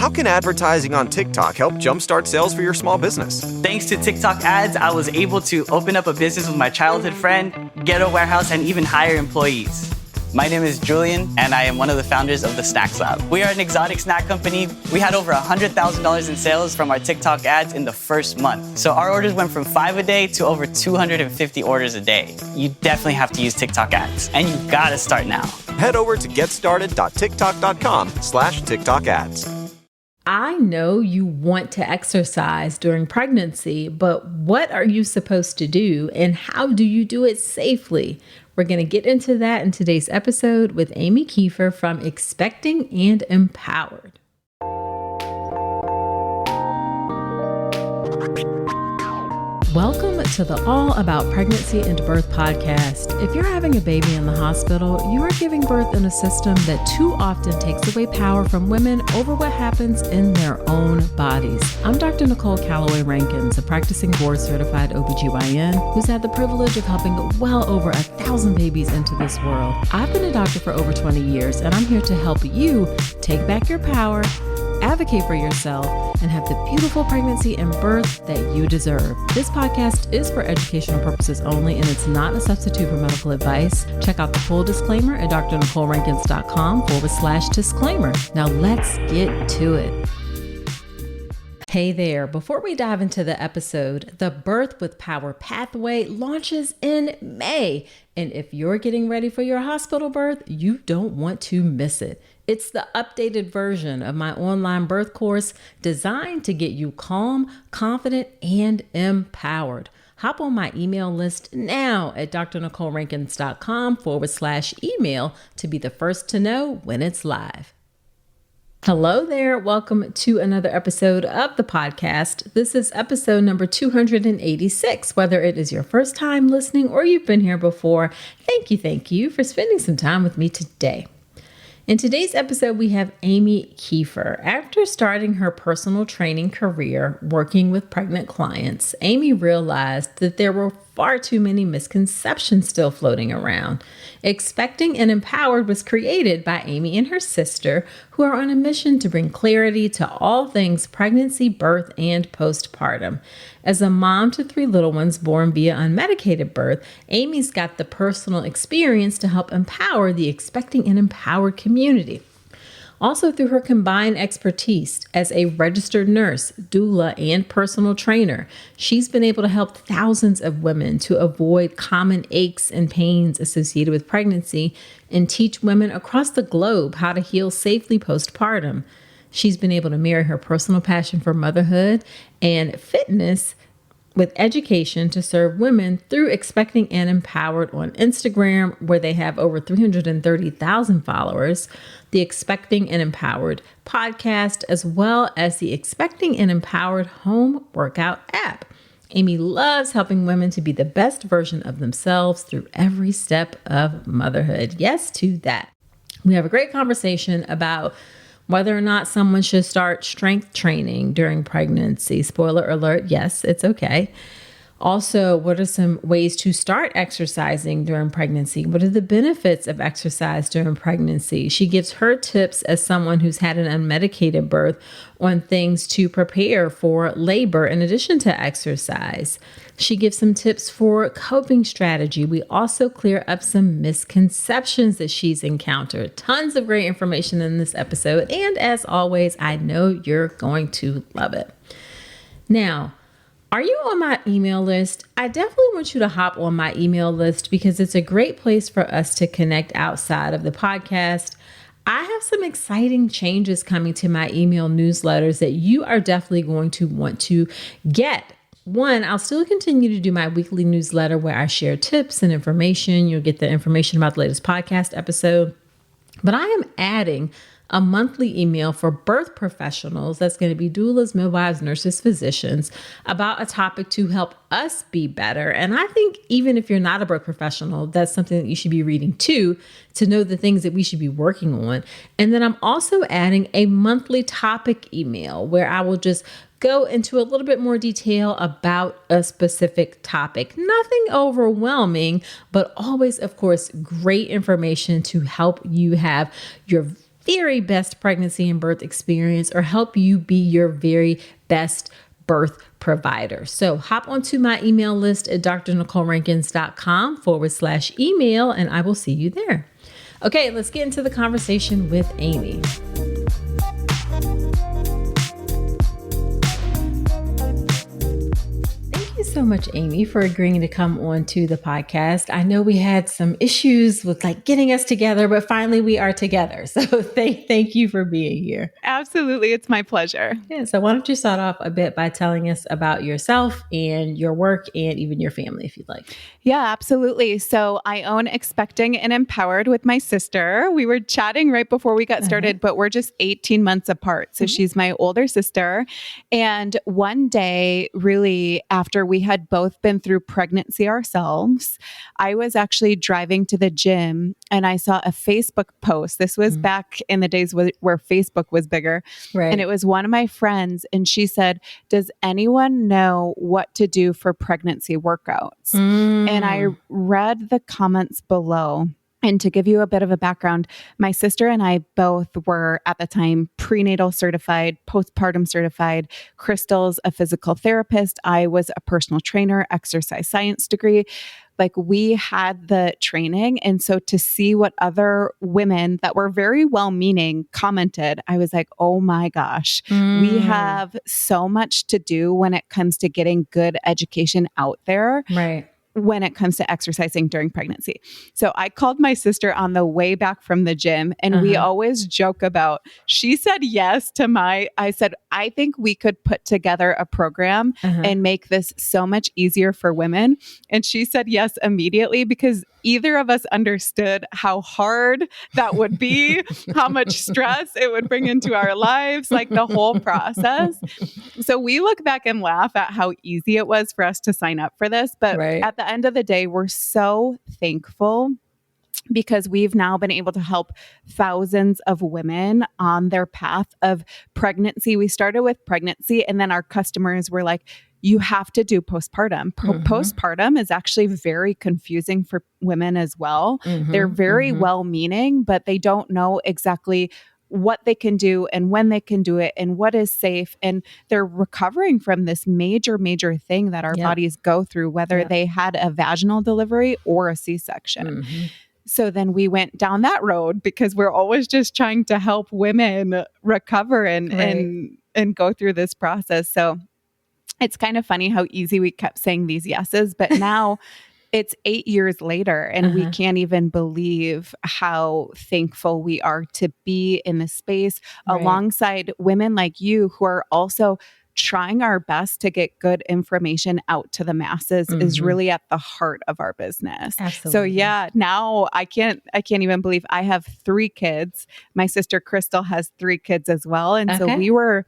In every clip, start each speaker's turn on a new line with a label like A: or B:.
A: How can advertising on TikTok help jumpstart sales for your small business?
B: Thanks to TikTok ads, I was able to open up a business with my childhood friend, get a warehouse, and even hire employees. My name is Julian, and I am one of the founders of the Snacks Lab. We are an exotic snack company. We had over $100,000 in sales from our TikTok ads in the first month. So our orders went from 5 a day to over 250 orders a day. You definitely have to use TikTok ads, and you gotta start now.
A: Head over to getstarted.tiktok.com/TikTok ads.
C: I know you want to exercise during pregnancy, but what are you supposed to do and how do you do it safely? We're going to get into that in today's episode with Amy Keifer from Expecting and Empowered. Welcome to the All About Pregnancy and Birth podcast. If you're having a baby in the hospital, you are giving birth in a system that too often takes away power from women over what happens in their own bodies. I'm Dr. Nicole Calloway Rankins, a practicing board-certified OBGYN who's had the privilege of helping well over 1,000 babies into this world. I've been a doctor for over 20 years, and I'm here to help you take back your power, advocate for yourself, and have the beautiful pregnancy and birth that you deserve. This podcast is for educational purposes only, and it's not a substitute for medical advice. Check out the full disclaimer at drnicolerankins.com/disclaimer. Now let's get to it. Hey there, before we dive into the episode, the Birth with Power Pathway launches in May. And if you're getting ready for your hospital birth, you don't want to miss it. It's the updated version of my online birth course designed to get you calm, confident, and empowered. Hop on my email list now at drnicolerankins.com/email to be the first to know when it's live. Hello there. Welcome to another episode of the podcast. This is episode number 286. Whether it is your first time listening or you've been here before, thank you for spending some time with me today. In today's episode, we have Amy Keifer. After starting her personal training career working with pregnant clients, Amy realized that there were far too many misconceptions still floating around. Expecting and Empowered was created by Amy and her sister, who are on a mission to bring clarity to all things pregnancy, birth, and postpartum. As a mom to 3 little ones born via unmedicated birth, Amy's got the personal experience to help empower the expecting and empowered community. Also, through her combined expertise as a registered nurse, doula, and personal trainer, she's been able to help thousands of women to avoid common aches and pains associated with pregnancy and teach women across the globe how to heal safely postpartum. She's been able to marry her personal passion for motherhood and fitness with education to serve women through Expecting and Empowered on Instagram, where they have over 330,000 followers, the Expecting and Empowered podcast, as well as the Expecting and Empowered home workout app. Amy loves helping women to be the best version of themselves through every step of motherhood. Yes to that. We have a great conversation about whether or not someone should start strength training during pregnancy. Spoiler alert, yes, it's okay. Also, what are some ways to start exercising during pregnancy? What are the benefits of exercise during pregnancy? She gives her tips as someone who's had an unmedicated birth on things to prepare for labor in addition to exercise. She gives some tips for coping strategy. We also clear up some misconceptions that she's encountered. Tons of great information in this episode. And as always, I know you're going to love it. Now, are you on my email list? I definitely want you to hop on my email list because it's a great place for us to connect outside of the podcast. I have some exciting changes coming to my email newsletters that you are definitely going to want to get. One, I'll still continue to do my weekly newsletter where I share tips and information. You'll get the information about the latest podcast episode. But I am adding a monthly email for birth professionals that's going to be doulas, midwives, nurses, physicians about a topic to help us be better. And I think even if you're not a birth professional, that's something that you should be reading too, to know the things that we should be working on. And then I'm also adding a monthly topic email where I will just go into a little bit more detail about a specific topic. Nothing overwhelming, but always, of course, great information to help you have your very best pregnancy and birth experience or help you be your very best birth provider. So hop onto my email list at drnicolerankins.com/email, and I will see you there. Okay, let's get into the conversation with Amy. Thank you so much, Amy, for agreeing to come on to the podcast. I know we had some issues with getting us together, but finally we are together. So thank you for being here.
D: Absolutely. It's my pleasure.
C: Yeah. So why don't you start off a bit by telling us about yourself and your work and even your family, if you'd like.
D: Yeah, absolutely. So I own Expecting and Empowered with my sister. We were chatting right before we got started, but we're just 18 months apart. So she's my older sister. And one day, really, after we had both been through pregnancy ourselves, I was actually driving to the gym and I saw a Facebook post. This was back in the days where Facebook was bigger.
C: Right.
D: And it was one of my friends. And she said, "Does anyone know what to do for pregnancy workouts?" And I read the comments below. And to give you a bit of a background, my sister and I both were at the time prenatal certified, postpartum certified. Crystal's a physical therapist. I was a personal trainer, exercise science degree. We had the training. And so to see what other women that were very well-meaning commented, I was like, oh my gosh, we have so much to do when it comes to getting good education out there.
C: Right.
D: When it comes to exercising during pregnancy. So I called my sister on the way back from the gym and we always joke about, she said yes to I said, I think we could put together a program and make this so much easier for women. And she said yes immediately because either of us understood how hard that would be, how much stress it would bring into our lives, the whole process. So we look back and laugh at how easy it was for us to sign up for this. But at the end of the day, we're so thankful because we've now been able to help thousands of women on their path of pregnancy. We started with pregnancy and then our customers were like, you have to do postpartum. Postpartum is actually very confusing for women as well. They're very well-meaning, but they don't know exactly what they can do and when they can do it and what is safe. And they're recovering from this major, major thing that our bodies go through, whether they had a vaginal delivery or a C-section. So then we went down that road because we're always just trying to help women recover and go through this process. So it's kind of funny how easy we kept saying these yeses, but now it's 8 years later and we can't even believe how thankful we are to be in this space alongside women like you who are also trying our best to get good information out to the masses is really at the heart of our business.
C: Absolutely.
D: So yeah, now I can't even believe I have 3 kids. My sister Crystal has 3 kids as well. And so we were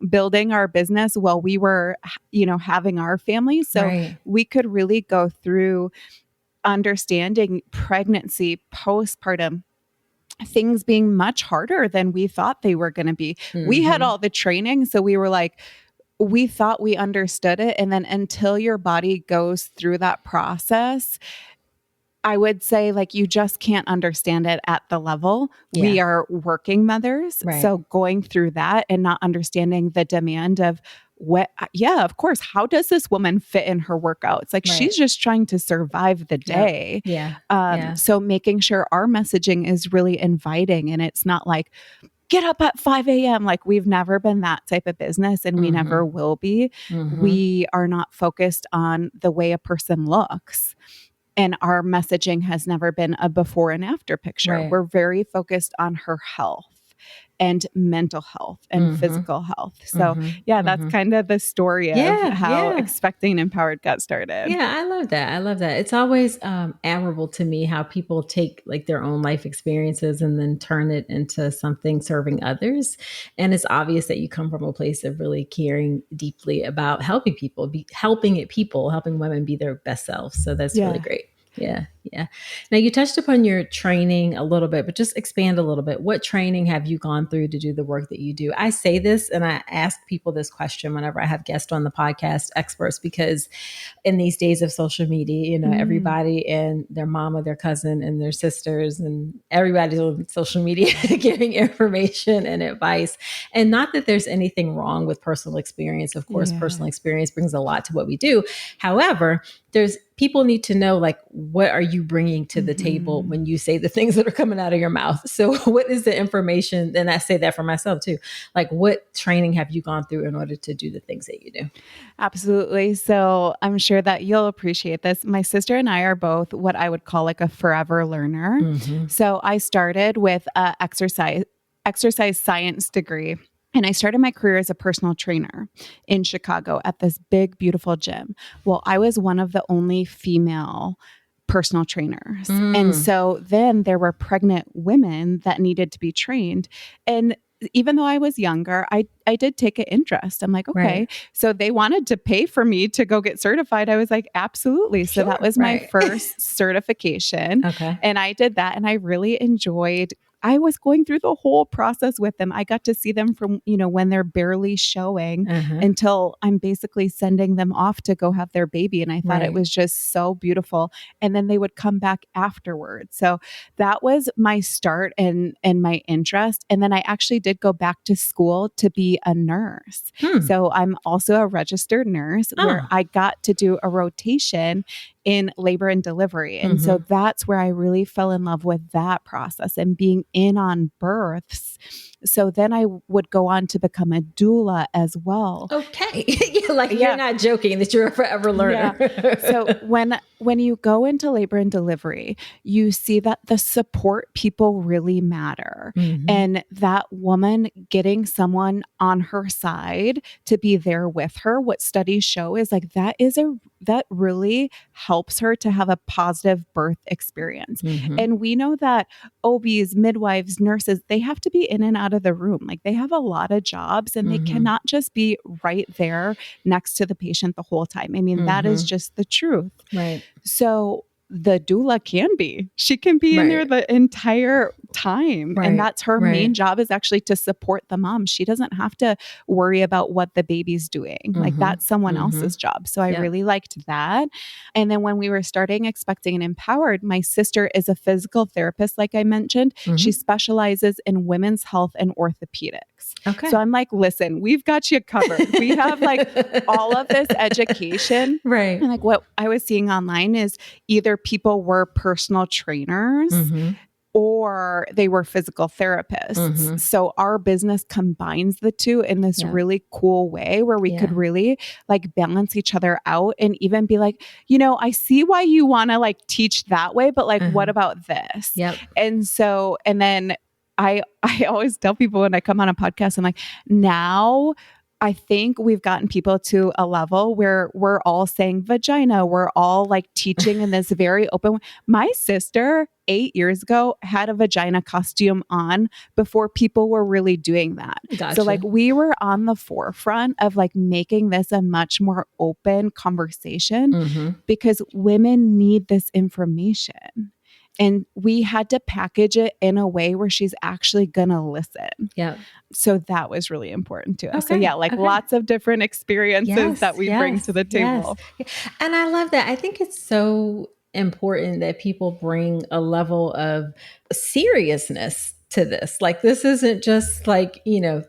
D: building our business while we were, having our family. So we could really go through understanding pregnancy, postpartum, things being much harder than we thought they were going to be. We had all the training. So we were like, we thought we understood it. And then until your body goes through that process, I would say you just can't understand it at the level. We are working mothers. So going through that and not understanding the demand of of course, how does this woman fit in her workouts? She's just trying to survive the day. So making sure our messaging is really inviting and it's not get up at 5 a.m. We've never been that type of business and we never will be. We are not focused on the way a person looks. And our messaging has never been a before and after picture. We're very focused on her health and mental health and physical health. So that's kind of the story of how Expecting and Empowered got started.
C: Yeah, I love that. I love that. It's always admirable to me how people take their own life experiences and then turn it into something serving others. And it's obvious that you come from a place of really caring deeply about helping people, helping women be their best selves. So that's really great. Yeah. Yeah. Now you touched upon your training a little bit, but just expand a little bit. What training have you gone through to do the work that you do? I say this and I ask people this question whenever I have guests on the podcast, experts, because in these days of social media, you know, everybody and their mom or their cousin and their sisters and everybody's on social media giving information and advice. And not that there's anything wrong with personal experience. Of course, personal experience brings a lot to what we do. However, there's people need to know, like, what are you bringing to the table when you say the things that are coming out of your mouth? So what is the information? And I say that for myself too. Like, what training have you gone through in order to do the things that you do?
D: Absolutely. So I'm sure that you'll appreciate this. My sister and I are both what I would call like a forever learner. So I started with an exercise science degree. And I started my career as a personal trainer in Chicago at this big, beautiful gym. Well, I was one of the only female personal trainers. And so then there were pregnant women that needed to be trained. And even though I was younger, I did take an interest. I'm like, okay. Right. So they wanted to pay for me to go get certified. I was like, absolutely. So that was my first certification. Okay. And I did that and I really enjoyed. I was going through the whole process with them. I got to see them from, when they're barely showing until I'm basically sending them off to go have their baby. And I thought it was just so beautiful. And then they would come back afterwards. So that was my start and my interest. And then I actually did go back to school to be a nurse. So I'm also a registered nurse where I got to do a rotation in labor and delivery. And so that's where I really fell in love with that process and being in on births. So then I would go on to become a doula as well.
C: Okay. You're not joking that you're a forever learner.
D: Yeah. So when you go into labor and delivery, you see that the support people really matter. And that woman getting someone on her side to be there with her, what studies show is like that really helps her to have a positive birth experience. And we know that OBs, midwives, nurses, they have to be in and out of the room. Like they have a lot of jobs and they cannot just be right there next to the patient the whole time. I mean, that is just the truth.
C: Right.
D: So the doula she can be in there the entire time. And that's her main job, is actually to support the mom. She doesn't have to worry about what the baby's doing. Like that's someone else's job. So I really liked that. And then when we were starting Expecting and Empowered, my sister is a physical therapist, like I mentioned. She specializes in women's health and orthopedics. Okay. So I'm like, listen, we've got you covered. We have like all of this education. Right. And like what I was seeing online is either people were personal trainers or they were physical therapists. So our business combines the two in this really cool way where we could really like balance each other out and even be like, I see why you want to like teach that way, but like, what about this? Yep. And then I always tell people when I come on a podcast, I'm like, now I think we've gotten people to a level where we're all saying vagina. We're all like teaching in this very open way. My sister 8 years ago had a vagina costume on before people were really doing that. Gotcha. So like we were on the forefront of like making this a much more open conversation because women need this information. And we had to package it in a way where she's actually going to listen. Yeah. So that was really important to us. Okay. So lots of different experiences that we bring to the table.
C: Yes. And I love that. I think it's so important that people bring a level of seriousness to this. Like this isn't just like,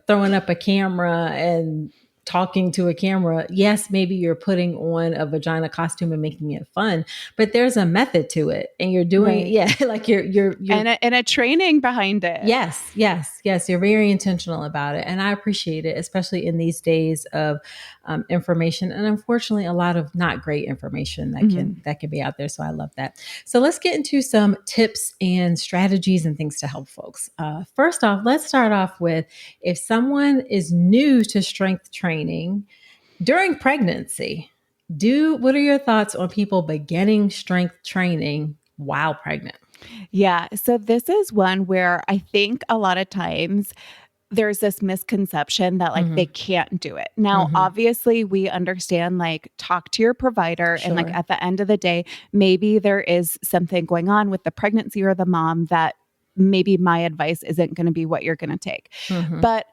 C: throwing up a camera and talking to a camera. Yes, maybe you're putting on a vagina costume and making it fun, but there's a method to it, and you're doing like you're
D: and a training behind it.
C: Yes. You're very intentional about it, and I appreciate it, especially in these days of information, and unfortunately, a lot of not great information that can be out there. So I love that. So let's get into some tips and strategies and things to help folks. First off, let's start off with if someone is new to strength training during pregnancy, what are your thoughts on people beginning strength training while pregnant?
D: Yeah. So this is one where I think a lot of times there's this misconception that like they can't do it. Now, obviously we understand, like, talk to your provider and like at the end of the day, maybe there is something going on with the pregnancy or the mom that maybe my advice isn't going to be what you're going to take. But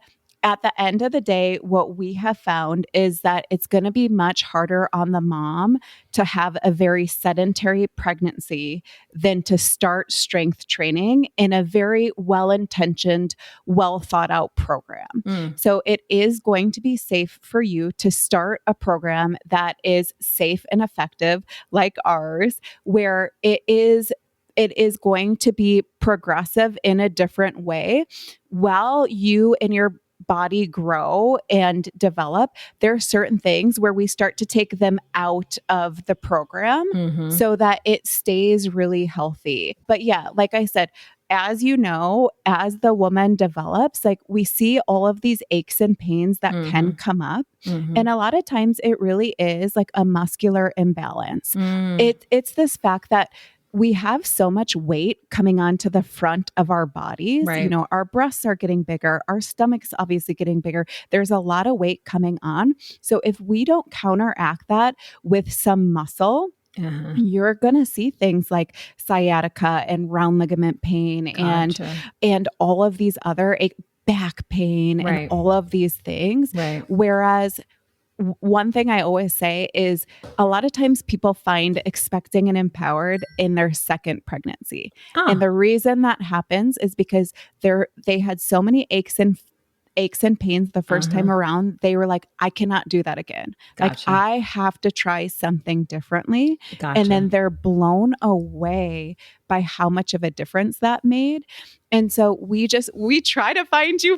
D: at the end of the day, what we have found is that it's going to be much harder on the mom to have a very sedentary pregnancy than to start strength training in a very well-intentioned, well thought out program. So it is going to be safe for you to start a program that is safe and effective like ours, where it is going to be progressive in a different way while you and your body grow and develop. There are certain things where we start to take them out of the program so that it stays really healthy. But yeah, like I said, as you know, as the woman develops, like we see all of these aches and pains that can come up. And a lot of times it really is like a muscular imbalance. It's this fact that we have so much weight coming onto the front of our bodies.
C: Right.
D: You know, our breasts are getting bigger. Our stomach's obviously getting bigger. There's a lot of weight coming on. So if we don't counteract that with some muscle, you're going to see things like sciatica and round ligament pain and all of these other back pain and all of these things. Whereas one thing I always say is a lot of times people find expecting and empowered in their second pregnancy. And the reason that happens is because they had so many aches and pains the first time around. They were like, I cannot do that again. Like I have to try something differently. And then they're blown away by how much of a difference that made. And so we try to find you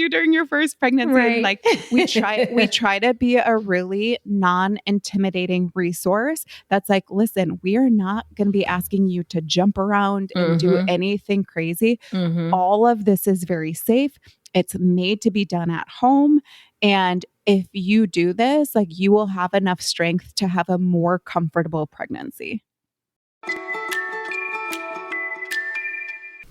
D: during your first pregnancy. And like we try to be a really non-intimidating resource that's like, listen, we are not going to be asking you to jump around and do anything crazy. All of this is very safe. It's made to be done at home. And if you do this, like you will have enough strength to have a more comfortable pregnancy.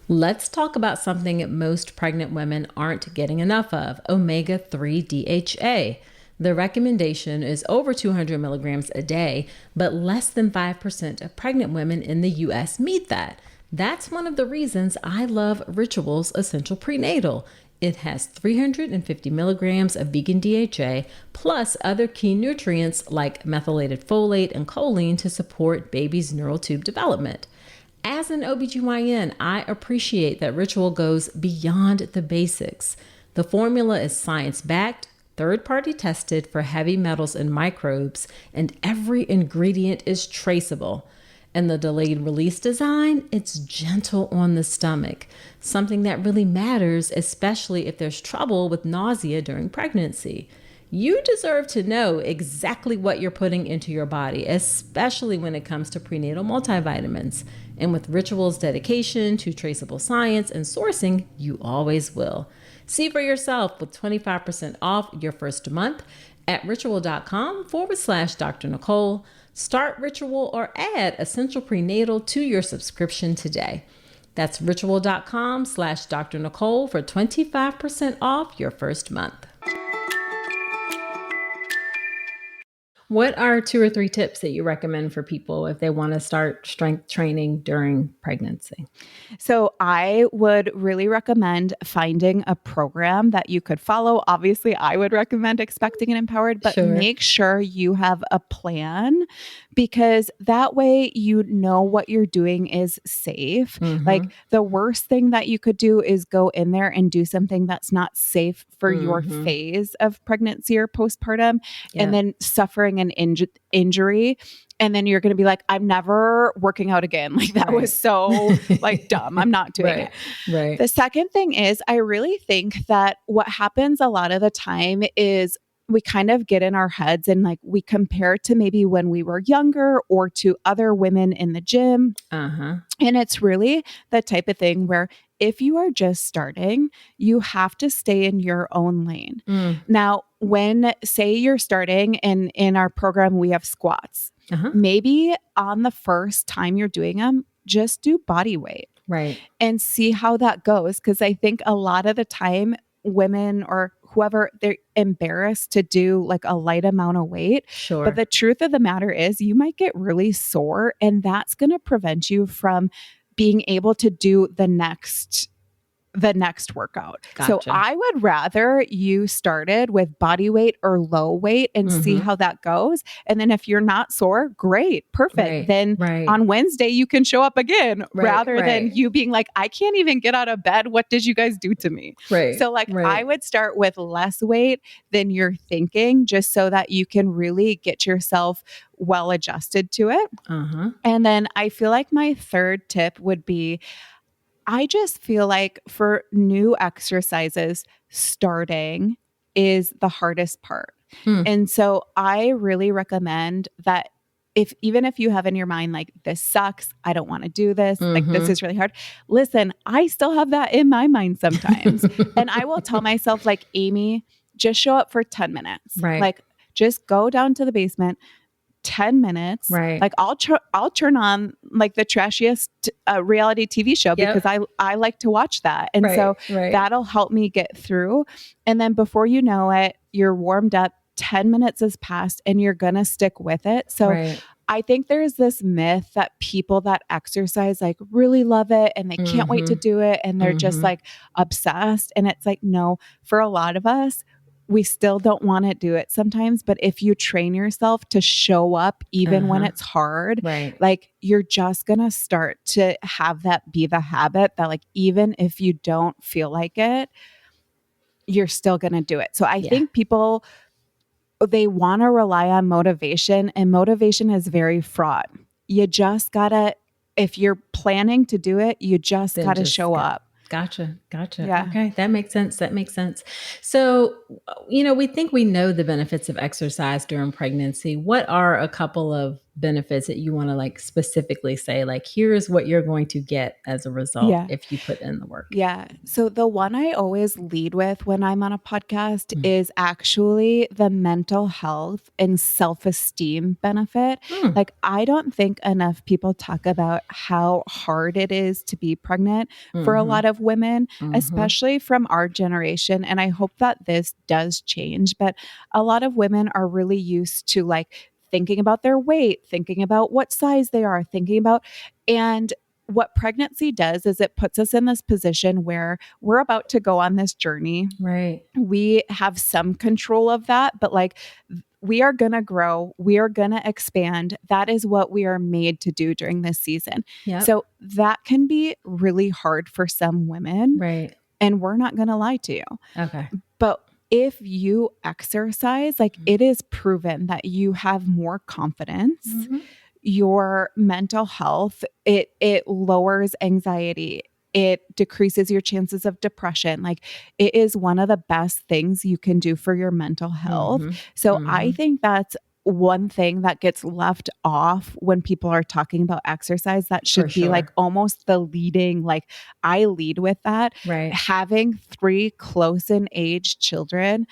C: Let's talk about something most pregnant women aren't getting enough of: omega-3 DHA. The recommendation is over 200 milligrams a day, but less than 5% of pregnant women in the U.S. meet that. That's one of the reasons I love Ritual's Essential Prenatal. It has 350 milligrams of vegan DHA, plus other key nutrients like methylated folate and choline to support baby's neural tube development. As an OBGYN, I appreciate that Ritual goes beyond the basics. The formula is science-backed, third-party tested for heavy metals and microbes, and every ingredient is traceable. And the delayed release design, it's gentle on the stomach, something that really matters, especially if there's trouble with nausea during pregnancy. You deserve to know exactly what you're putting into your body, especially when it comes to prenatal multivitamins. And with Ritual's dedication to traceable science and sourcing, you always will. See for yourself with 25% off your first month at ritual.com/Dr. Nicole. Start Ritual or add Essential Prenatal to your subscription today. That's ritual.com/Dr. Nicole for 25% off your first month. What are 2 or 3 tips that you recommend for people if they want to start strength training during pregnancy?
D: So I would really recommend finding a program that you could follow. Obviously, I would recommend Expecting and Empowered, but make sure you have a plan, because that way you know what you're doing is safe. Like the worst thing that you could do is go in there and do something that's not safe for your phase of pregnancy or postpartum, and then suffering an injury. And then you're going to be like, I'm never working out again. Like that was so like dumb. I'm not doing it. The second thing is, I really think that what happens a lot of the time is we kind of get in our heads and like we compare to maybe when we were younger or to other women in the gym. And it's really the type of thing where if you are just starting, you have to stay in your own lane. Now, when say you're starting and in our program, we have squats, maybe on the first time you're doing them, just do body weight.
C: Right.
D: and see how that goes. Because I think a lot of the time women or whoever, they're embarrassed to do like a light amount of weight.
C: Sure.
D: But the truth of the matter is you might get really sore, and that's going to prevent you from being able to do the next workout. So
C: Gotcha.
D: I would rather you started with body weight or low weight and see how that goes. And then if you're not sore, great, perfect.
C: Right,
D: Then
C: right.
D: on Wednesday, you can show up again rather than
C: right.
D: you being like, I can't even get out of bed. What did you guys do to me?
C: Right.
D: So like
C: right.
D: I would start with less weight than you're thinking, just so that you can really get yourself well adjusted to it. And then I feel like my third tip would be, I just feel like for new exercises, starting is the hardest part. And so I really recommend that even if you have in your mind, like, this sucks, I don't want to do this, like, this is really hard. Listen, I still have that in my mind sometimes. And I will tell myself, like, Amy, just show up for 10 minutes.
C: Right.
D: Like, just go down to the basement, 10 minutes.
C: Right.
D: Like I'll turn on like the trashiest reality TV show because I like to watch that. And so that'll help me get through. And then before you know it, you're warmed up, 10 minutes has passed, and you're going to stick with it. So I think there's this myth that people that exercise like really love it and they can't wait to do it. And they're just like obsessed. And it's like, no, for a lot of us, we still don't want to do it sometimes. But if you train yourself to show up, even when it's hard, like, you're just going to start to have that be the habit that, like, even if you don't feel like it, you're still going to do it. So I think people, they want to rely on motivation, and motivation is very fraught. You just gotta, if you're planning to do it, you just gotta show up.
C: Gotcha.
D: Yeah.
C: Okay. That makes sense. So, we think we know the benefits of exercise during pregnancy. What are a couple of benefits that you want to like specifically say, like, here's what you're going to get as a result if you put in the work?
D: Yeah. So the one I always lead with when I'm on a podcast is actually the mental health and self-esteem benefit. Like, I don't think enough people talk about how hard it is to be pregnant for a lot of women, especially from our generation. And I hope that this does change. But a lot of women are really used to like thinking about their weight, thinking about what size they are, and what pregnancy does is it puts us in this position where we're about to go on this journey.
C: Right.
D: We have some control of that, but like, we are going to grow. We are going to expand. That is what we are made to do during this season.
C: Yep.
D: So that can be really hard for some women.
C: Right.
D: And we're not going to lie to you.
C: Okay.
D: But if you exercise, like, it is proven that you have more confidence, your mental health, it lowers anxiety, it decreases your chances of depression. Like, it is one of the best things you can do for your mental health. So I think that's one thing that gets left off when people are talking about exercise. That should be like almost the leading, like, I lead with that.
C: Right.
D: Having 3 close in age children,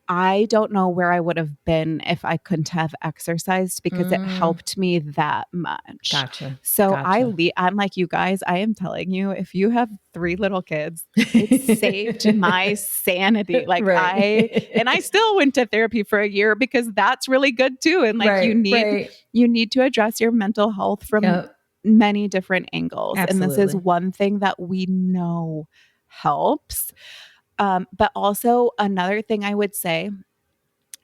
D: I don't know where I would have been if I couldn't have exercised, because it helped me that much.
C: Gotcha.
D: So I'm like, you guys, I am telling you, if you have 3 little kids, it saved my sanity. Like, I still went to therapy for a year because that's really good too. And like, you need to address your mental health from many different angles.
C: Absolutely.
D: And this is one thing that we know helps. But also another thing I would say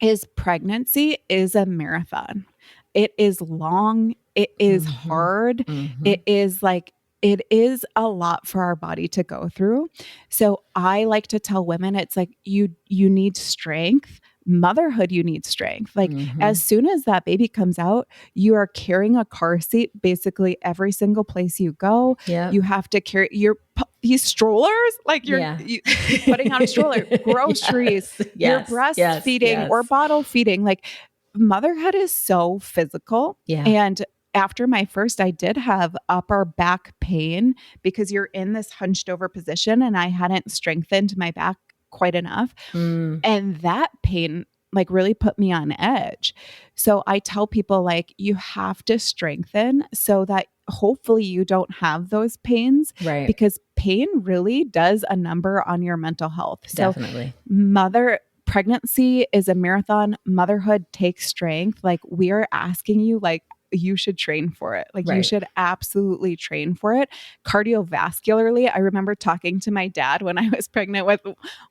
D: is pregnancy is a marathon. It is long. It is hard. It is like, it is a lot for our body to go through. So I like to tell women, it's like, you need strength. Motherhood, you need strength. Like, as soon as that baby comes out, you are carrying a car seat basically every single place you go.
C: Yep.
D: You have to carry these strollers, like you're putting on a stroller, groceries, you're breastfeeding or bottle feeding. Like, motherhood is so physical. And after my first, I did have upper back pain because you're in this hunched over position and I hadn't strengthened my back quite enough. And that pain, like really put me on edge. So I tell people like, you have to strengthen so that hopefully you don't have those pains,
C: Right.
D: because pain really does a number on your mental health. So
C: Definitely.
D: pregnancy is a marathon. Motherhood takes strength. Like, we are asking you, like, you should train for it. Like, you
C: Right.
D: should absolutely train for it. Cardiovascularly, I remember talking to my dad when I was pregnant with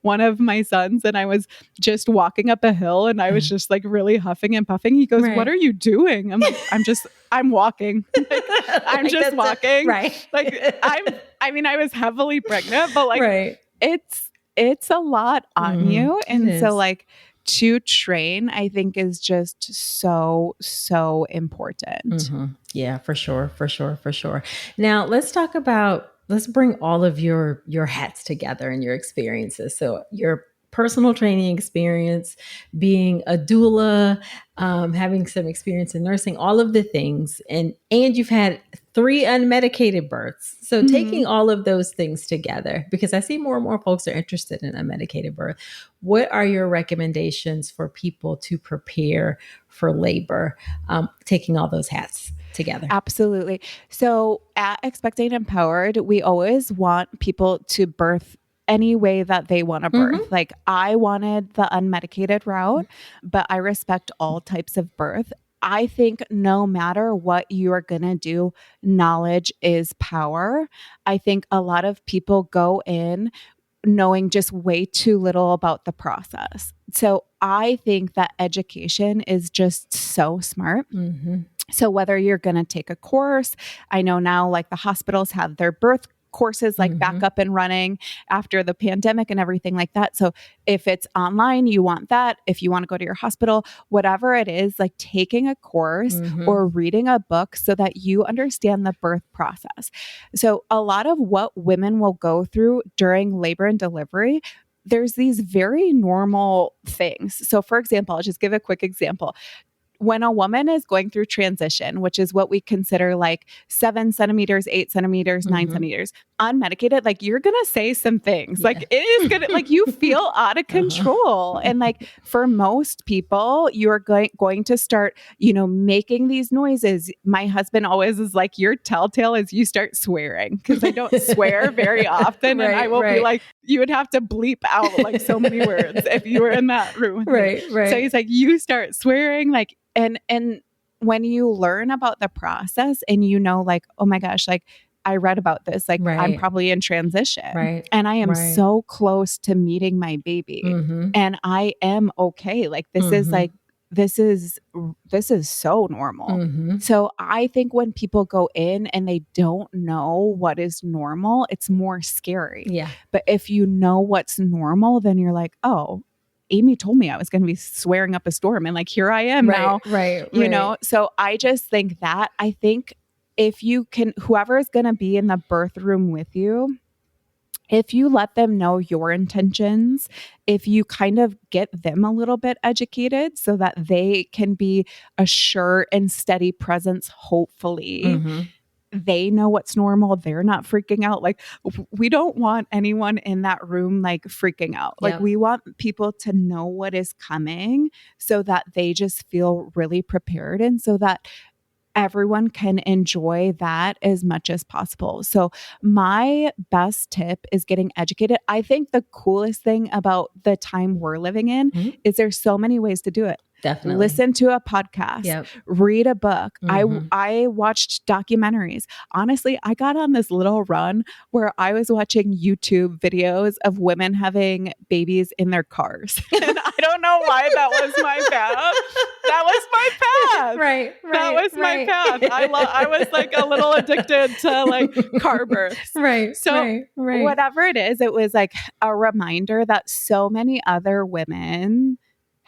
D: one of my sons, and I was just walking up a hill and I was just like really huffing and puffing. He goes,
C: Right.
D: "What are you doing?" I'm like, I'm walking. Like, I'm
C: Like,
D: just walking.
C: right.
D: Like, I was heavily pregnant, but like,
C: Right.
D: it's a lot on you. And
C: It
D: so
C: is.
D: like, to train, I think, is just so, so important.
C: Yeah, for sure. For sure. For sure. Now let's bring all of your hats together and your experiences. So your personal training experience, being a doula, having some experience in nursing, all of the things, and you've had 3 unmedicated births. So taking all of those things together, because I see more and more folks are interested in unmedicated birth. What are your recommendations for people to prepare for labor, taking all those hats together?
D: Absolutely. So at Expecting Empowered, we always want people to birth any way that they want to birth. Like, I wanted the unmedicated route, but I respect all types of birth. I think no matter what you are going to do, knowledge is power. I think a lot of people go in knowing just way too little about the process. So I think that education is just so smart. So whether you're going to take a course, I know now like the hospitals have their birth courses like back up and running after the pandemic and everything like that. So if it's online, you want that. If you want to go to your hospital, whatever it is, like taking a course or reading a book so that you understand the birth process. So a lot of what women will go through during labor and delivery, there's these very normal things. So for example, I'll just give a quick example. When a woman is going through transition, which is what we consider like 7 centimeters, 8 centimeters, 9 centimeters, unmedicated, like, you're going to say some things. Like, it is going to, like, you feel out of control. And like, for most people, you're going to start, making these noises. My husband always is like, your telltale is you start swearing, because I don't swear very often. And I will be like, you would have to bleep out like so many words if you were in that room with me. So he's like, you start swearing, like, and when you learn about the process and like, oh my gosh, like, I read about this, like, I'm probably in transition and I am so close to meeting my baby and I am okay. Like, this is like, this is so normal. So I think when people go in and they don't know what is normal, it's more scary.
C: Yeah.
D: But if you know what's normal, then you're like, oh, Amy told me I was going to be swearing up a storm, and like, here I am now, So I just think I think if you can, whoever is going to be in the birth room with you, if you let them know your intentions, if you kind of get them a little bit educated so that they can be a sure and steady presence, hopefully, they know what's normal. They're not freaking out. Like, we don't want anyone in that room like freaking out. Like, we want people to know what is coming so that they just feel really prepared, and so that everyone can enjoy that as much as possible. So my best tip is getting educated. I think the coolest thing about the time we're living in is there's so many ways to do it.
C: Definitely.
D: Listen to a podcast, read a book. I watched documentaries. Honestly, I got on this little run where I was watching YouTube videos of women having babies in their cars. And I don't know why that was my path. That was my path.
C: Right.
D: That was my path. I was like a little addicted to like car births. So whatever it is, it was like a reminder that so many other women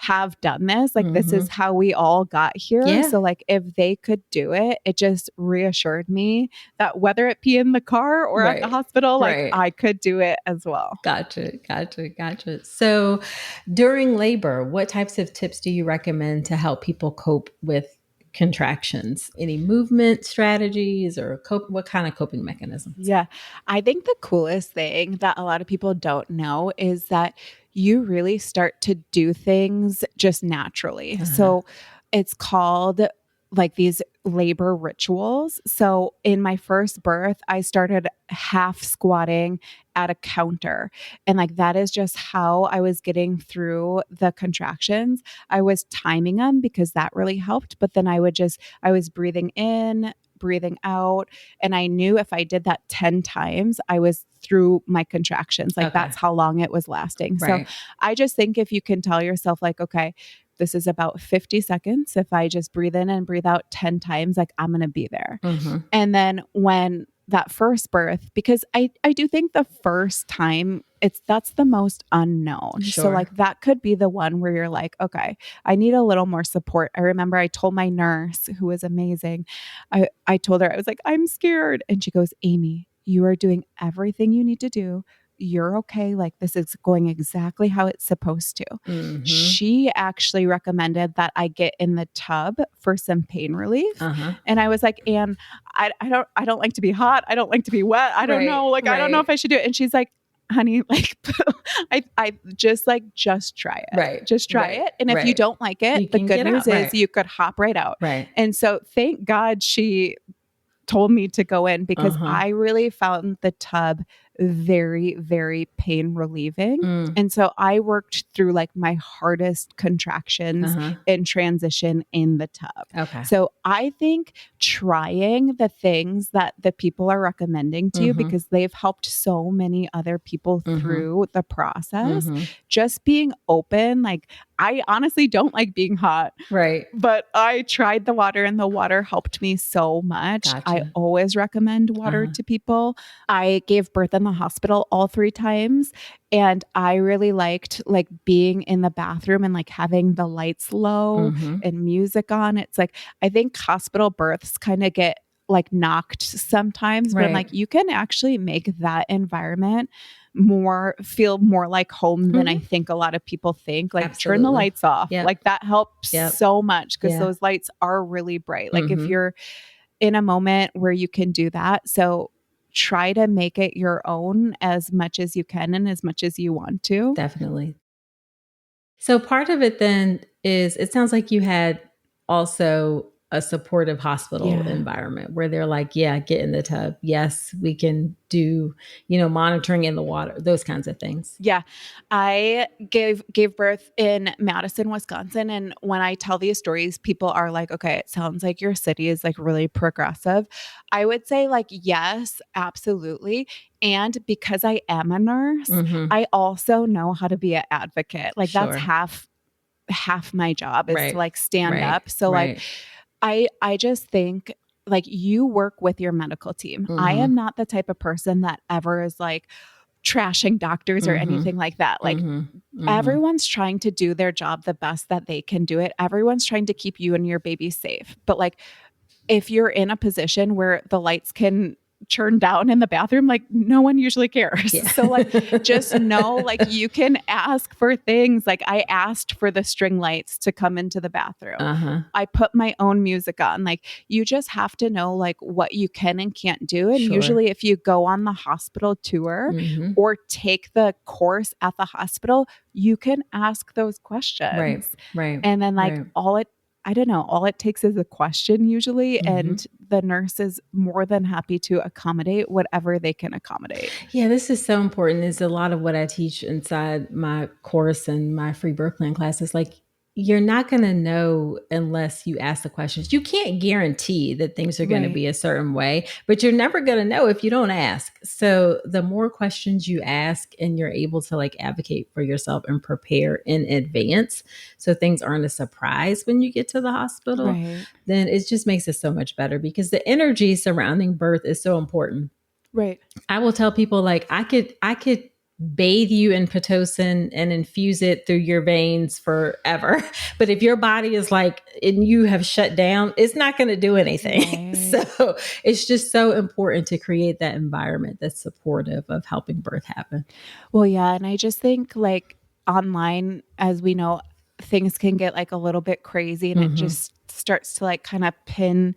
D: have done this. Like, this is how we all got here. So like, if they could do it, it just reassured me that whether it be in the car or at the hospital, like, I could do it as well.
C: Gotcha. So during labor, what types of tips do you recommend to help people cope with contractions? Any movement strategies or what kind of coping mechanisms?
D: Yeah. I think the coolest thing that a lot of people don't know is that you really start to do things just naturally. So it's called like these labor rituals. So in my first birth, I started half squatting at a counter. And like that is just how I was getting through the contractions. I was timing them because that really helped. But then I was breathing in, breathing out. And I knew if I did that 10 times, I was through my contractions. Like that's how long it was lasting.
C: Right.
D: So I just think if you can tell yourself like, okay, this is about 50 seconds. If I just breathe in and breathe out 10 times, like I'm going to be there. And then when that first birth, because I do think the first time that's the most unknown.
C: Sure.
D: So like that could be the one where you're like, okay, I need a little more support. I remember I told my nurse, who was amazing, I told her, I was like, I'm scared. And she goes, Amy, you are doing everything you need to do. You're okay. Like this is going exactly how it's supposed to. She actually recommended that I get in the tub for some pain relief. And I was like, Anne, I don't like to be hot. I don't like to be wet. I don't know. Like, I don't know if I should do it. And she's like, honey, like I just try it.
C: Right.
D: Just try it. And if you don't like it, the good news is you could hop right out.
C: Right.
D: And so thank God she told me to go in because I really found the tub very, very pain relieving. And so I worked through like my hardest contractions in transition in the tub.
C: Okay.
D: So I think trying the things that the people are recommending to you because they've helped so many other people through the process, just being open. Like I honestly don't like being hot.
C: Right.
D: But I tried the water and the water helped me so much.
C: Gotcha.
D: I always recommend water to people. I gave birth in the hospital all 3 times. And I really liked like being in the bathroom and like having the lights low and music on. It's like, I think hospital births kind of get like knocked sometimes, but I'm like, you can actually make that environment feel more like home than I think a lot of people think. Like turn the lights off. Like that helps so much because those lights are really bright. Like if you're in a moment where you can do that. So try to make it your own as much as you can and as much as you want to.
C: Definitely. So part of it then is, it sounds like you had also a supportive hospital environment where they're like, yeah, get in the tub. Yes, we can do, monitoring in the water, those kinds of things.
D: Yeah. I gave birth in Madison, Wisconsin. And when I tell these stories, people are like, okay, it sounds like your city is like really progressive. I would say like, yes, absolutely. And because I am a nurse, I also know how to be an advocate. Like that's half my job is to like stand up. So like, I just think like you work with your medical team. I am not the type of person that ever is like trashing doctors or anything like that. Like everyone's trying to do their job the best that they can do it. Everyone's trying to keep you and your baby safe. But like if you're in a position where the lights can turn down in the bathroom, like no one usually cares. Yeah. So like, just know, like you can ask for things. Like I asked for the string lights to come into the bathroom. I put my own music on. Like you just have to know like what you can and can't do. And usually if you go on the hospital tour or take the course at the hospital, you can ask those questions.
C: Right.
D: And then like all it takes is a question usually. And the nurse is more than happy to accommodate whatever they can accommodate.
C: Yeah, this is so important. It's a lot of what I teach inside my course and my free birth plan classes. Like you're not going to know unless you ask the questions. You can't guarantee that things are going to be a certain way, but you're never going to know if you don't ask. So the more questions you ask and you're able to like advocate for yourself and prepare in advance so things aren't a surprise when you get to the hospital, then it just makes it so much better because the energy surrounding birth is so important.
D: Right.
C: I will tell people like I could bathe you in Pitocin and infuse it through your veins forever. But if your body is like, and you have shut down, it's not going to do anything. So it's just so important to create that environment that's supportive of helping birth happen.
D: Well, yeah. And I just think like online, as we know, things can get like a little bit crazy and it just starts to like kind of pin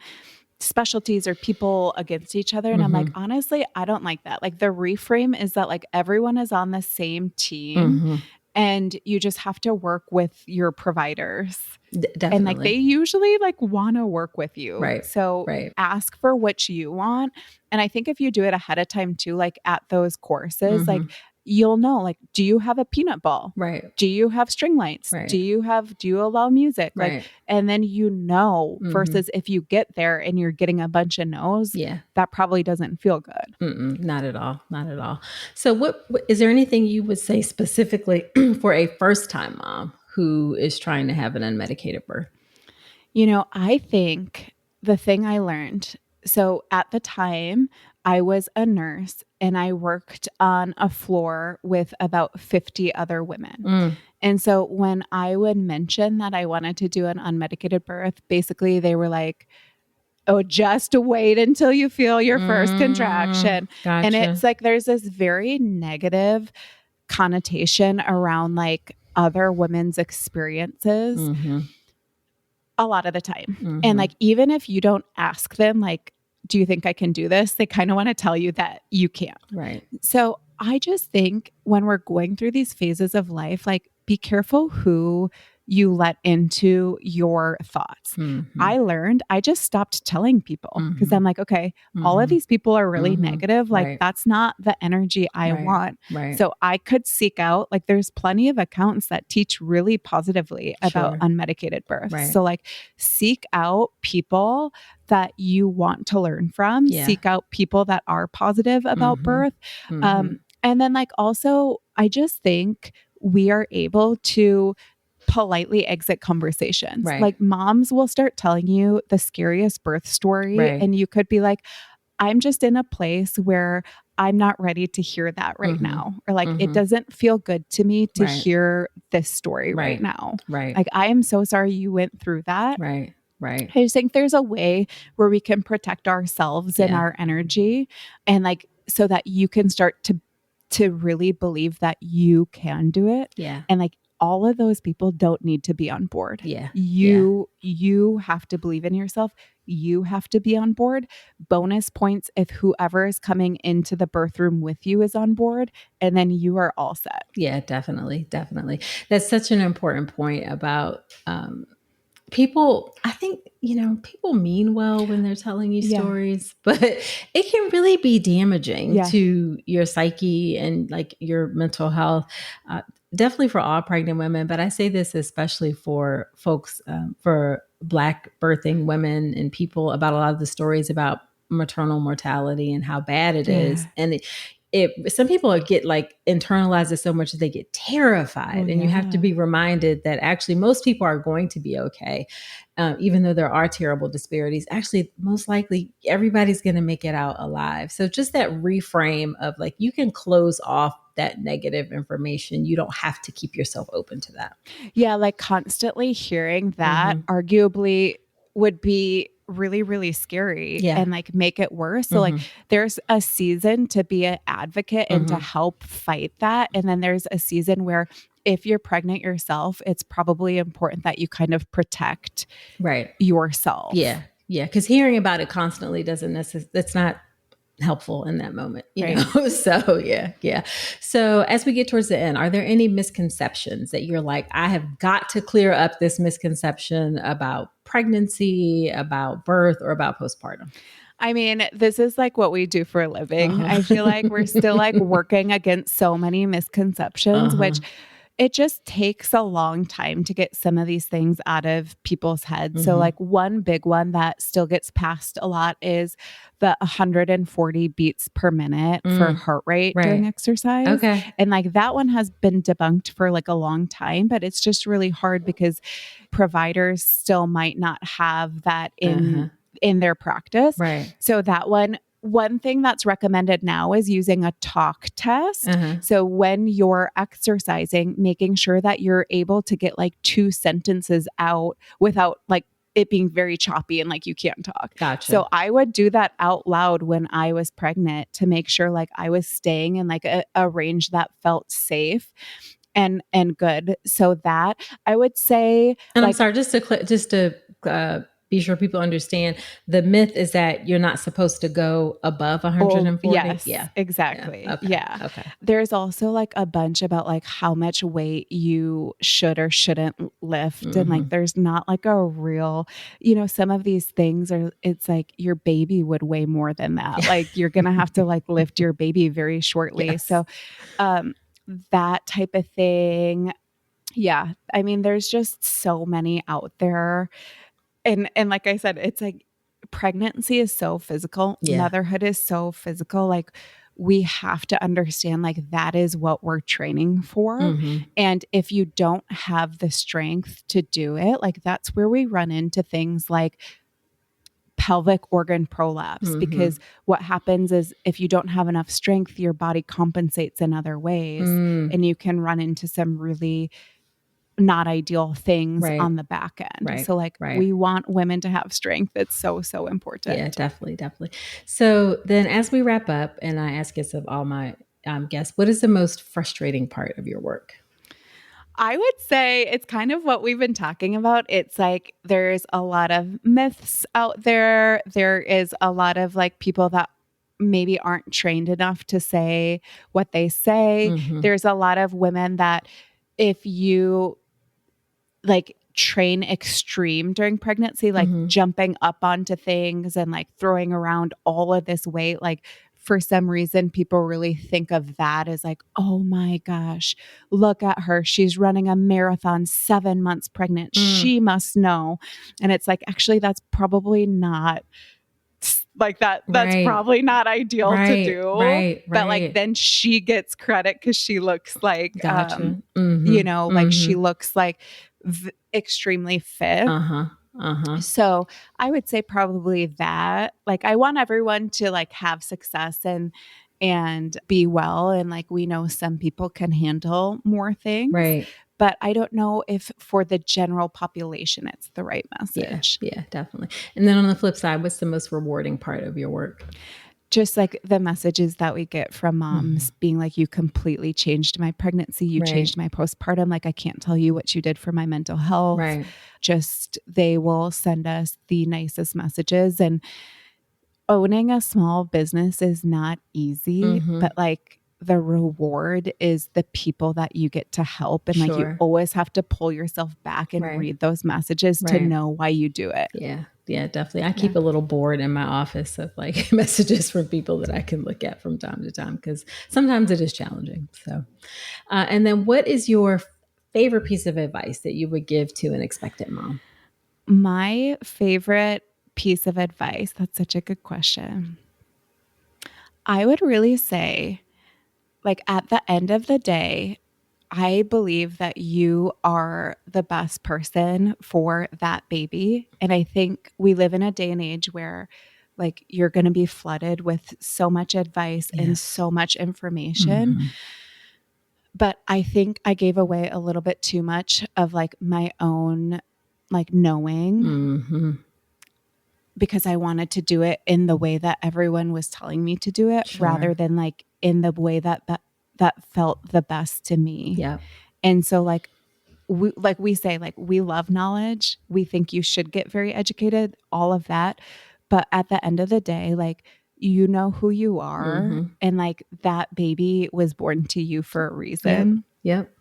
D: specialties or people against each other. And I'm like, honestly, I don't like that. Like the reframe is that like everyone is on the same team and you just have to work with your providers.
C: Definitely.
D: And like they usually like want to work with you.
C: Right.
D: So
C: Right.
D: ask for what you want. And I think if you do it ahead of time too, like at those courses, like you'll know, like, do you have a peanut ball?
C: Right.
D: Do you have string lights?
C: Right.
D: Do you allow music?
C: Right.
D: Like, and then versus if you get there and you're getting a bunch of no's, that probably doesn't feel good.
C: Not at all. Not at all. So what is there anything you would say specifically for a first-time mom who is trying to have an unmedicated birth?
D: You know, I think the thing I learned, so at the time I was a nurse and I worked on a floor with about 50 other women. And so when I would mention that I wanted to do an unmedicated birth, basically they were like, oh, just wait until you feel your first contraction.
C: Gotcha.
D: And it's like, there's this very negative connotation around like other women's experiences a lot of the time. And like, even if you don't ask them, like, do you think I can do this? They kind of want to tell you that you can't.
C: Right.
D: So I just think when we're going through these phases of life, like be careful who you let into your thoughts. I learned, I just stopped telling people because I'm like, okay, all of these people are really negative. Like that's not the energy I want.
C: Right.
D: So I could seek out, like there's plenty of accounts that teach really positively about unmedicated birth.
C: Right.
D: So like seek out people that you want to learn from, seek out people that are positive about birth. And then like also, I just think we are able to politely exit conversations.
C: Right.
D: Like moms will start telling you the scariest birth story and you could be like, I'm just in a place where I'm not ready to hear that right now. Or like, it doesn't feel good to me to hear this story right now.
C: Right.
D: Like, I am so sorry you went through that.
C: Right. Right.
D: I just think there's a way where we can protect ourselves and our energy and like, so that you can start to really believe that you can do it.
C: Yeah.
D: And like, all of those people don't need to be on board.
C: Yeah.
D: You have to believe in yourself. You have to be on board. Bonus points if whoever is coming into the birth room with you is on board, and then you are all set.
C: Yeah, definitely. Definitely. That's such an important point about people. I think, people mean well when they're telling you stories, but it can really be damaging to your psyche and like your mental health. Definitely for all pregnant women, but I say this especially for folks, for Black birthing women and people, about a lot of the stories about maternal mortality and how bad it is. And some people get like internalized it so much that they get terrified. And you have to be reminded that actually most people are going to be okay. Even though there are terrible disparities, actually, most likely everybody's going to make it out alive. So just that reframe of like, you can close off that negative information. You don't have to keep yourself open to that.
D: Yeah. Like constantly hearing that arguably would be really, really scary and like make it worse. So like there's a season to be an advocate and to help fight that. And then there's a season where if you're pregnant yourself, it's probably important that you kind of protect yourself.
C: Yeah. Yeah. Because hearing about it constantly doesn't necessarily, that's not helpful in that moment, you know? So yeah. So as we get towards the end, are there any misconceptions that you're like, I have got to clear up this misconception about pregnancy, about birth, or about postpartum?
D: I mean, this is like what we do for a living. I feel like we're still like working against so many misconceptions, which it just takes a long time to get some of these things out of people's heads. So like one big one that still gets passed a lot is the 140 beats per minute for heart rate during exercise.
C: Okay.
D: And like that one has been debunked for like a long time, but it's just really hard because providers still might not have that in their practice.
C: Right.
D: So that one thing that's recommended now is using a talk test. So when you're exercising, making sure that you're able to get like 2 sentences out without like it being very choppy and like you can't talk.
C: Gotcha.
D: So I would do that out loud when I was pregnant to make sure like I was staying in like a range that felt safe and good. So that I would say,
C: and
D: like,
C: I'm sorry, just to be sure people understand. The myth is that you're not supposed to go above 140.
D: Yes,
C: Yeah.
D: exactly.
C: Yeah. Okay.
D: Yeah.
C: Okay.
D: There's also like a bunch about like how much weight you should or shouldn't lift. And like, there's not like a real, some of these things are, it's like your baby would weigh more than that. Like you're going to have to like lift your baby very shortly.
C: Yes.
D: So, that type of thing. Yeah. I mean, there's just so many out there. And like I said, it's like pregnancy is so physical.
C: Yeah.
D: Motherhood is so physical. Like we have to understand like that is what we're training for. And if you don't have the strength to do it, like that's where we run into things like pelvic organ prolapse, because what happens is if you don't have enough strength, your body compensates in other ways and you can run into some really not ideal things on the back end. So like we want women to have strength. It's so, so important.
C: Yeah, definitely. Definitely. So then as we wrap up, and I ask this of all my guests, what is the most frustrating part of your work?
D: I would say it's kind of what we've been talking about. It's like there's a lot of myths out there. There is a lot of like people that maybe aren't trained enough to say what they say. There's a lot of women that if you like train extreme during pregnancy, like jumping up onto things and like throwing around all of this weight, like for some reason, people really think of that as like, oh my gosh, look at her. She's running a marathon 7 months pregnant. She must know. And it's like, actually, that's probably not like that. That's probably not ideal to do. But like, then she gets credit because she looks like, like she looks like extremely fit. So I would say probably that. Like I want everyone to like have success and be well. And like we know some people can handle more things. But I don't know if for the general population it's the right message.
C: Yeah, definitely. And then on the flip side, what's the most rewarding part of your work?
D: Just like the messages that we get from moms being like, you completely changed my pregnancy. You changed my postpartum. Like, I can't tell you what you did for my mental health. Just, they will send us the nicest messages. And owning a small business is not easy, but like the reward is the people that you get to help. And like, you always have to pull yourself back and read those messages to know why you do it.
C: Yeah, definitely. I keep a little board in my office of like messages from people that I can look at from time to time because sometimes it is challenging. So, and then what is your favorite piece of advice that you would give to an expectant mom?
D: My favorite piece of advice, that's such a good question. I would really say, like at the end of the day, I believe that you are the best person for that baby. And I think we live in a day and age where like you're going to be flooded with so much advice and so much information. But I think I gave away a little bit too much of like my own like knowing because I wanted to do it in the way that everyone was telling me to do it rather than like in the way that felt the best to me. And so like we say, like, we love knowledge. We think you should get very educated, all of that. But at the end of the day, like, you know who you are. And like that baby was born to you for a reason.
C: Yep,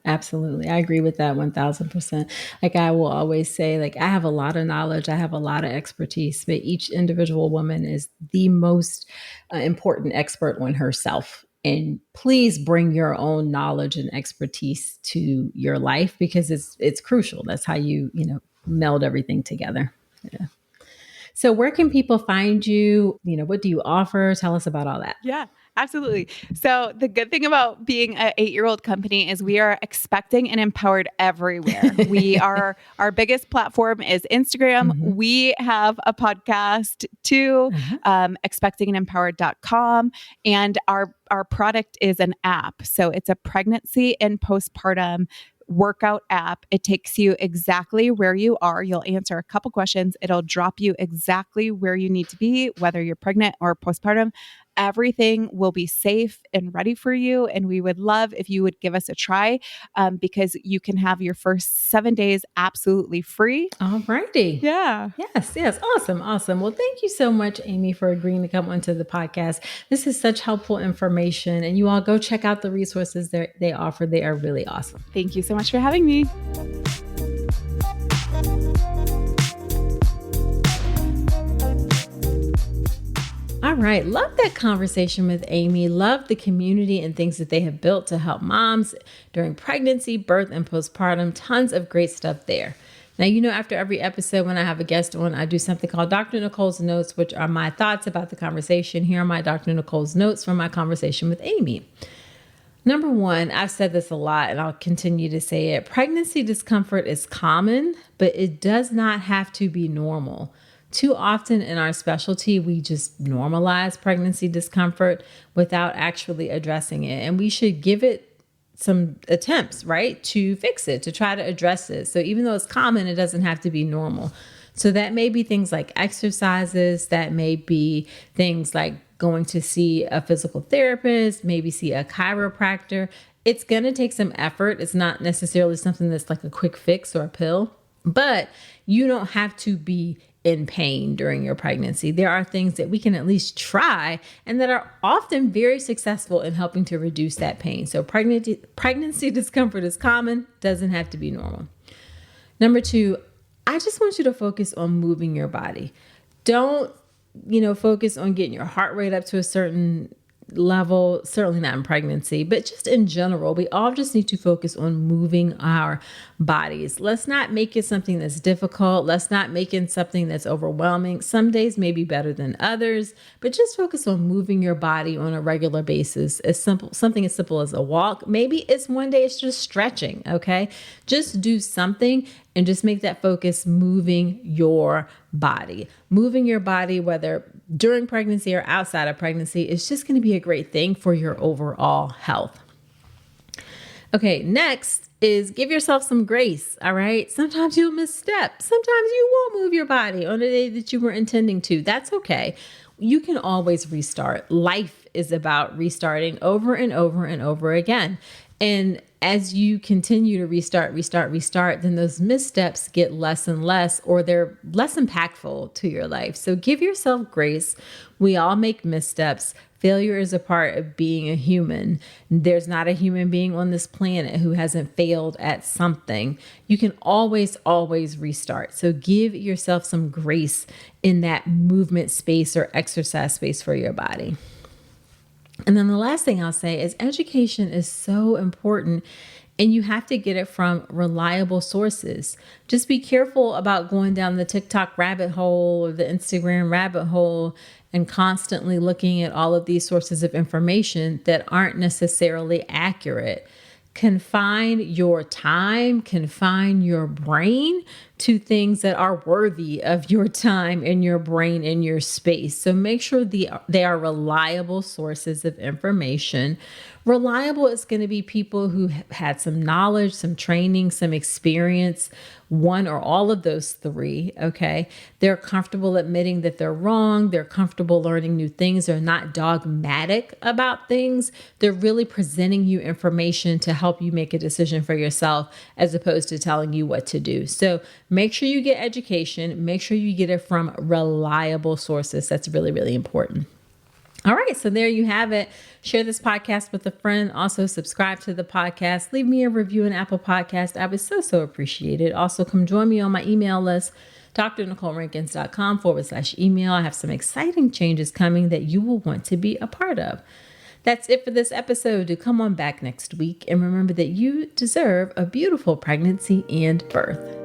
C: absolutely. I agree with that 1000%. Like I will always say, like, I have a lot of knowledge. I have a lot of expertise, but each individual woman is the most important expert on herself. And please bring your own knowledge and expertise to your life because it's crucial. That's how you meld everything together. Yeah. So where can people find you? What do you offer? Tell us about all that.
D: Yeah, absolutely. So the good thing about being an 8-year-old company is we are expecting and empowered everywhere. Our biggest platform is Instagram. We have a podcast too, expectingandempowered.com. And our product is an app. So it's a pregnancy and postpartum workout app. It takes you exactly where you are. You'll answer a couple questions. It'll drop you exactly where you need to be, whether you're pregnant or postpartum. everything will be safe and ready for you. And we would love if you would give us a try because you can have your first 7 days absolutely free.
C: All righty.
D: Yeah.
C: Yes. Awesome. Well, thank you so much, Amy, for agreeing to come onto the podcast. This is such helpful information, and you all go check out the resources they offer. They are really awesome.
D: Thank you so much for having me.
C: All right. Love that conversation with Amy. Love the community and things that they have built to help moms during pregnancy, birth, and postpartum. Tons of great stuff there. Now, after every episode, when I have a guest on, I do something called Dr. Nicole's Notes, which are my thoughts about the conversation. Here are my Dr. Nicole's Notes from my conversation with Amy. Number one, I've said this a lot and I'll continue to say it. Pregnancy discomfort is common, but it does not have to be normal. Too often in our specialty, we just normalize pregnancy discomfort without actually addressing it. And we should give it some attempts, right, to fix it, to try to address it. So even though it's common, it doesn't have to be normal. So that may be things like exercises, that may be things like going to see a physical therapist, maybe see a chiropractor. It's going to take some effort. It's not necessarily something that's like a quick fix or a pill, but you don't have to be in pain during your pregnancy. There are things that we can at least try and that are often very successful in helping to reduce that pain. So pregnancy discomfort is common, doesn't have to be normal. Number two, I just want you to focus on moving your body. Don't, focus on getting your heart rate up to a certain level, certainly not in pregnancy, but just in general, we all just need to focus on moving our bodies. Let's not make it something that's difficult. Let's not make it something that's overwhelming. Some days may be better than others, but just focus on moving your body on a regular basis. Something as simple as a walk. Maybe it's one day it's just stretching, okay? Just do something and just make that focus moving your body. Moving your body, whether during pregnancy or outside of pregnancy, is just going to be a great thing for your overall health. Okay, next is give yourself some grace, all right? Sometimes you'll misstep. Sometimes you won't move your body on a day that you were intending to. That's okay. You can always restart. Life is about restarting over and over and over again. And as you continue to restart, then those missteps get less and less, or they're less impactful to your life. So give yourself grace. We all make missteps. Failure is a part of being a human. There's not a human being on this planet who hasn't failed at something. You can always restart. So give yourself some grace in that movement space or exercise space for your body. And then the last thing I'll say is education is so important, and you have to get it from reliable sources. Just be careful about going down the TikTok rabbit hole or the Instagram rabbit hole and constantly looking at all of these sources of information that aren't necessarily accurate. Confine your time, confine your brain to things that are worthy of your time and your brain and your space. So make sure they are reliable sources of information. Reliable is going to be people who have had some knowledge, some training, some experience, one or all of those three, okay? They're comfortable admitting that they're wrong. They're comfortable learning new things. They're not dogmatic about things. They're really presenting you information to help you make a decision for yourself as opposed to telling you what to do. So make sure you get education. Make sure you get it from reliable sources. That's really, really important. All right, so there you have it. Share this podcast with a friend. Also, subscribe to the podcast. Leave me a review in Apple Podcast. I would so appreciate it. Also, come join me on my email list, drnicolerankins.com/email. I have some exciting changes coming that you will want to be a part of. That's it for this episode. Do come on back next week. And remember that you deserve a beautiful pregnancy and birth.